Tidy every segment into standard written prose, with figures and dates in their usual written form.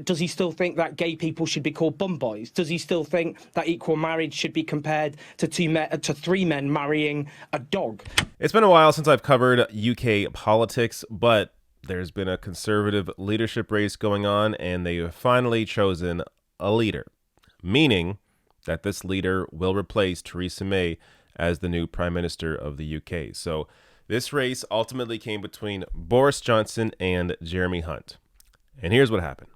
does he still think that gay people should be called bum boys? Does he still think that equal marriage should be compared to three men marrying a dog? It's been a while since I've covered UK politics, but there's been a Conservative leadership race going on, and they have finally chosen a leader, meaning that this leader will replace Theresa May as the new Prime Minister of the UK. So this race ultimately came between Boris Johnson and Jeremy Hunt. And here's what happened.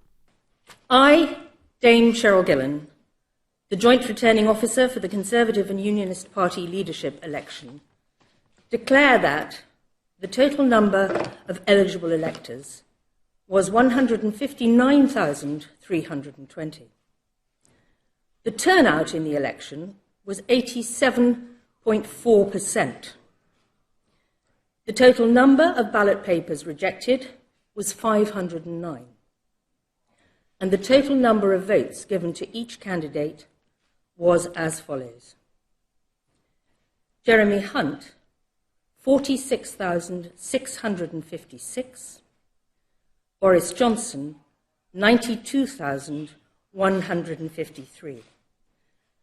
I, Dame Cheryl Gillen, the Joint Returning Officer for the Conservative and Unionist Party leadership election, declare that the total number of eligible electors was 159,320. The turnout in the election was 87.4%. The total number of ballot papers rejected was 509. And the total number of votes given to each candidate was as follows. Jeremy Hunt, 46,656. Boris Johnson, 92,153.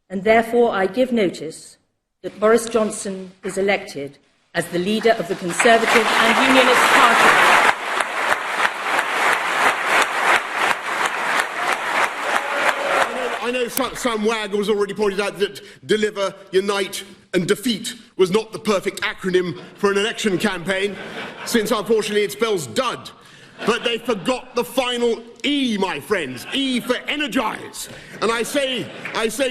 And therefore I give notice that Boris Johnson is elected as the leader of the Conservative and Unionist Party. I know some wag has already pointed out that Deliver, Unite and Defeat was not the perfect acronym for an election campaign, since unfortunately it spells dud. But they forgot the final E, my friends, E for energise. And I say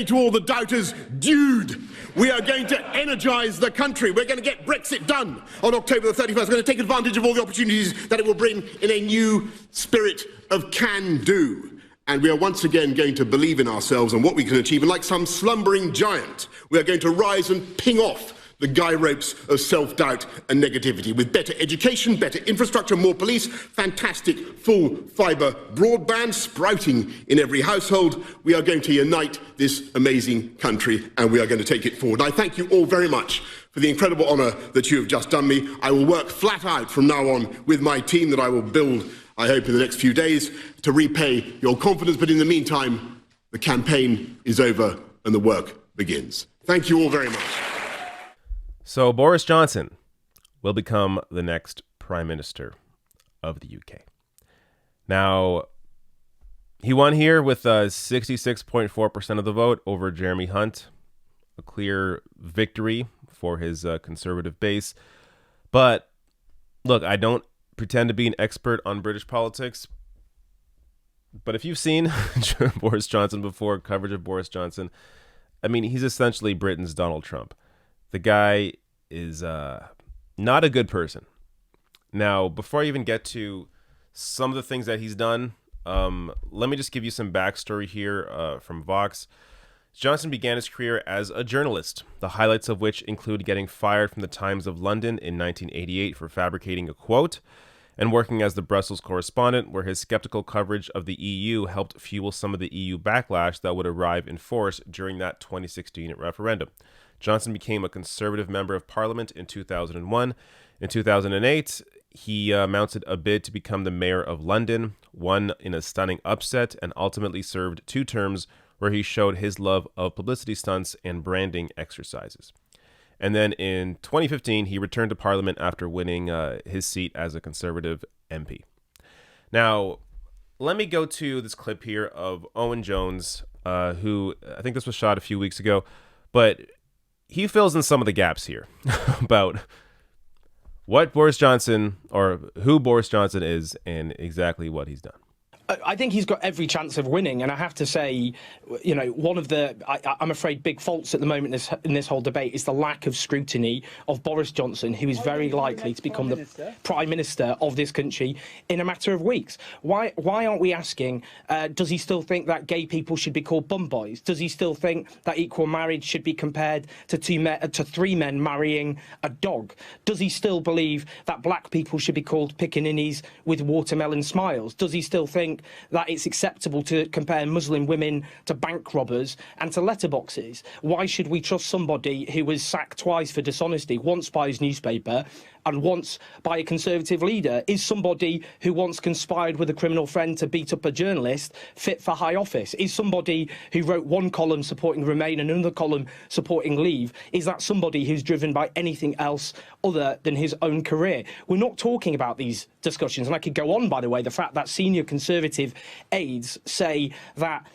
to all the doubters, dude, we are going to energise the country. We're going to get Brexit done on October the 31st. We're going to take advantage of all the opportunities that it will bring in a new spirit of can-do. And we are once again going to believe in ourselves and what we can achieve. And like some slumbering giant, we are going to rise and ping off the guy ropes of self-doubt and negativity with better education, better infrastructure, more police, fantastic full-fibre broadband sprouting in every household. We are going to unite this amazing country and we are going to take it forward. I thank you all very much for the incredible honour that you have just done me. I will work flat out from now on with my team that I will build, I hope, in the next few days to repay your confidence. But in the meantime, the campaign is over and the work begins. Thank you all very much. So Boris Johnson will become the next Prime Minister of the UK. Now, he won here with 66.4% of the vote over Jeremy Hunt, a clear victory for his Conservative base. But look, I don't pretend to be an expert on British politics, but if you've seen Boris Johnson before, coverage of Boris Johnson, I mean, he's essentially Britain's Donald Trump. The guy is not a good person. Now, before I even get to some of the things that he's done, let me just give you some backstory here from Vox. Johnson began his career as a journalist, the highlights of which include getting fired from the Times of London in 1988 for fabricating a quote, and working as the Brussels correspondent, where his skeptical coverage of the EU helped fuel some of the EU backlash that would arrive in force during that 2016 referendum. Johnson became a Conservative Member of Parliament in 2001. In 2008, he mounted a bid to become the Mayor of London, won in a stunning upset, and ultimately served 2 terms where he showed his love of publicity stunts and branding exercises. And then in 2015, he returned to Parliament after winning his seat as a Conservative MP. Now, let me go to this clip here of Owen Jones, who I think this was shot a few weeks ago, but he fills in some of the gaps here about what Boris Johnson, or who Boris Johnson is, and exactly what he's done. I think he's got every chance of winning, and I have to say, you know, one of the, I'm afraid, big faults at the moment in this whole debate is the lack of scrutiny of Boris Johnson, who is very likely to become the Prime Minister of this country in a matter of weeks. Why aren't we asking, does he still think that gay people should be called bum boys? Does he still think that equal marriage should be compared to three men marrying a dog? Does he still believe that black people should be called pickaninnies with watermelon smiles? Does he still think that it's acceptable to compare Muslim women to bank robbers and to letterboxes? Why should we trust somebody who was sacked twice for dishonesty, once by his newspaper and wants by a Conservative leader is somebody who once conspired with a criminal friend to beat up a journalist fit for high office? Is somebody who wrote one column supporting Remain and another column supporting Leave, is that somebody who's driven by anything else other than his own career? We're not talking about these discussions. And I could go on, by the way, the fact that senior Conservative aides say that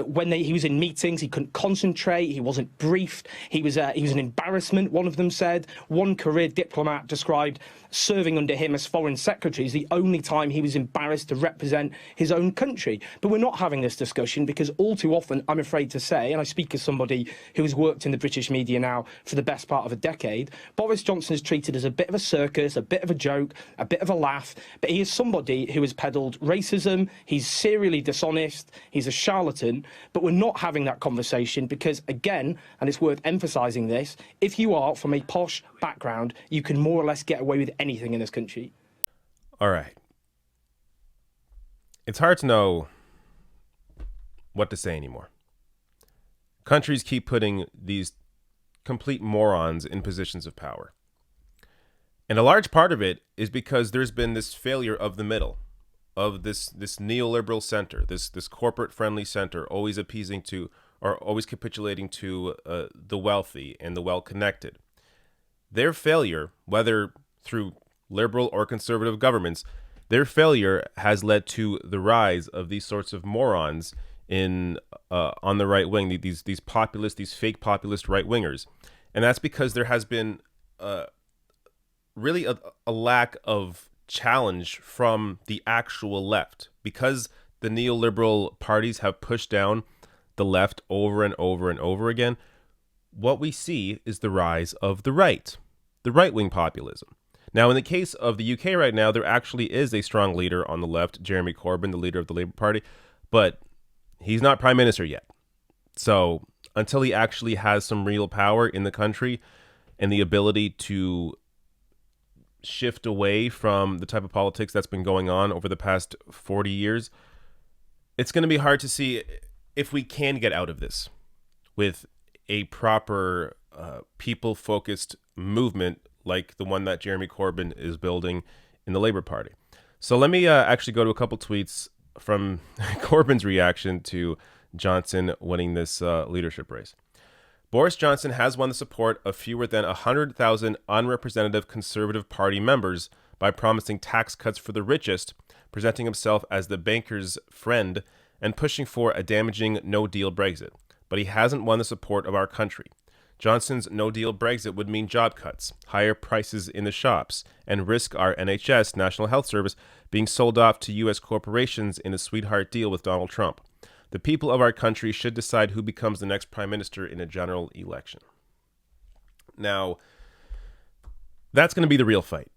when he was in meetings, he couldn't concentrate, he wasn't briefed, he was an embarrassment, one of them said. One career diplomat described serving under him as foreign secretary as the only time he was embarrassed to represent his own country. But we're not having this discussion because all too often, I'm afraid to say, and I speak as somebody who has worked in the British media now for the best part of a decade, Boris Johnson is treated as a bit of a circus, a bit of a joke, a bit of a laugh, but he is somebody who has peddled racism, he's serially dishonest, he's a charlatan, but we're not having that conversation because, again, and it's worth emphasising this, if you are from a posh background, you can more or less get away with anything in this country. All right. It's hard to know what to say anymore. Countries keep putting these complete morons in positions of power. And a large part of it is because there's been this failure of the middle, of this neoliberal center, this corporate-friendly center, always appeasing to or always capitulating to the wealthy and the well-connected. Their failure, whether through liberal or conservative governments, their failure has led to the rise of these sorts of morons in on the right wing, these populist, these fake populist right-wingers. And that's because there has been really a lack of challenge from the actual left, because the neoliberal parties have pushed down the left over and over and over again. What we see is the rise of the right-wing populism. Now, in the case of the UK right now, there actually is a strong leader on the left, Jeremy Corbyn, the leader of the Labour Party, but he's not prime minister yet. So until he actually has some real power in the country and the ability to shift away from the type of politics that's been going on over the past 40 years, it's going to be hard to see if we can get out of this with a proper people-focused movement like the one that Jeremy Corbyn is building in the Labour Party. So let me actually go to a couple tweets from Corbyn's reaction to Johnson winning this leadership race. Boris Johnson has won the support of fewer than 100,000 unrepresentative Conservative Party members by promising tax cuts for the richest, presenting himself as the banker's friend, and pushing for a damaging no-deal Brexit. But he hasn't won the support of our country. Johnson's no-deal Brexit would mean job cuts, higher prices in the shops, and risk our NHS, National Health Service, being sold off to U.S. corporations in a sweetheart deal with Donald Trump. The people of our country should decide who becomes the next prime minister in a general election. Now, that's going to be the real fight.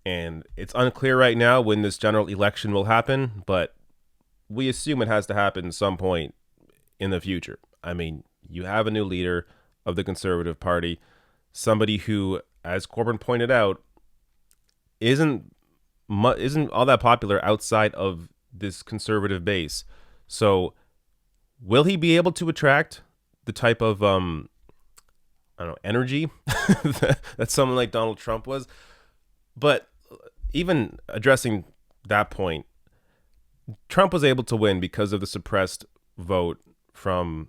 And it's unclear right now when this general election will happen, but we assume it has to happen at some point in the future. I mean, you have a new leader of the Conservative Party, somebody who, as Corbyn pointed out, isn't all that popular outside of this conservative base. So will he be able to attract the type of energy that someone like Donald Trump was? But even addressing that point, Trump was able to win because of the suppressed vote from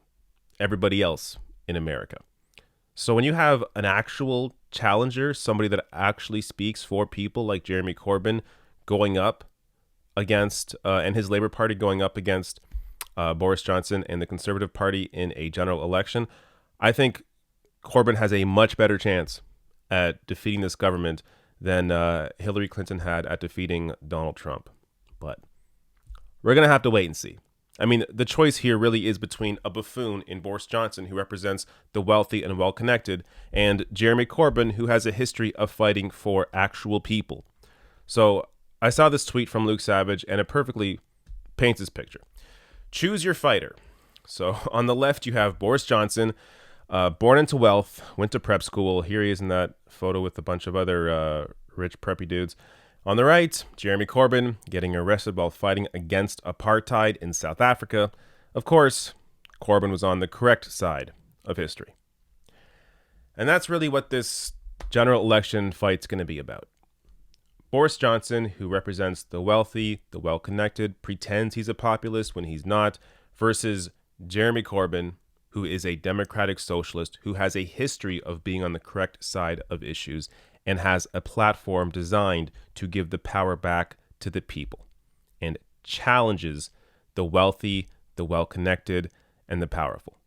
everybody else in America. So when you have an actual challenger, somebody that actually speaks for people like Jeremy Corbyn going up against, and his Labour Party going up against Boris Johnson and the Conservative Party in a general election, I think Corbyn has a much better chance at defeating this government than Hillary Clinton had at defeating Donald Trump. But we're going to have to wait and see. I mean, the choice here really is between a buffoon in Boris Johnson, who represents the wealthy and well-connected, and Jeremy Corbyn, who has a history of fighting for actual people. So I saw this tweet from Luke Savage, and it perfectly paints this picture. Choose your fighter. So on the left, you have Boris Johnson, born into wealth, went to prep school. Here he is in that photo with a bunch of other rich preppy dudes. On the right, Jeremy Corbyn getting arrested while fighting against apartheid in South Africa. Of course, Corbyn was on the correct side of history. And that's really what this general election fight's going to be about. Boris Johnson, who represents the wealthy, the well-connected, pretends he's a populist when he's not, versus Jeremy Corbyn, who is a democratic socialist who has a history of being on the correct side of issues and has a platform designed to give the power back to the people and challenges the wealthy, the well-connected, and the powerful.